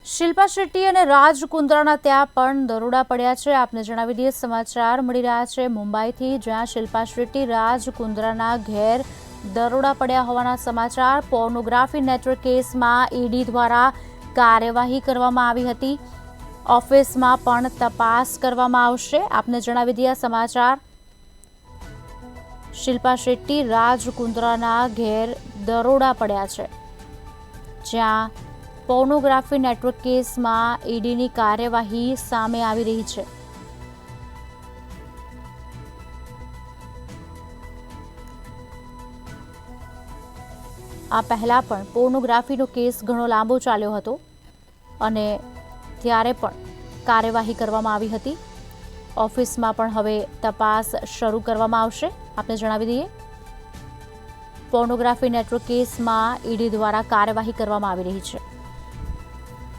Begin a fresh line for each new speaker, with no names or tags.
શિલ્પા શેટ્ટી અને રાજ કુંદ્રાના ત્યાં પણ દરોડા પડ્યા છે। આપને જણાવી દઈએ, સમાચાર મળી રહ્યા છે મુંબઈથી, જ્યાં શિલ્પા શેટ્ટી રાજ કુંદ્રાના ઘેર દરોડા પડ્યા હોવાના સમાચાર। પોર્નોગ્રાફી નેટવર્ક કેસમાં ઈડી દ્વારા કાર્યવાહી કરવામાં આવી હતી। ઓફિસમાં પણ તપાસ કરવામાં આવશે। આપને જણાવી દઈએ સમાચાર, શિલ્પા શેટ્ટી રાજ કુંદ્રાના ઘેર દરોડા પડ્યા છે, જ્યાં પોર્નોગ્રાફી નેટવર્ક કેસમાં ઈડીની કાર્યવાહી સામે આવી રહી છે। આ પહેલા પણ પોર્નોગ્રાફીનો કેસ ઘણો લાંબો ચાલ્યો હતો અને ત્યારે પણ કાર્યવાહી કરવામાં આવી હતી। ઓફિસમાં પણ હવે તપાસ શરૂ કરવામાં આવશે। આપને જણાવી દઈએ, પોર્નોગ્રાફી નેટવર્ક કેસમાં ઈડી દ્વારા કાર્યવાહી કરવામાં આવી રહી છે।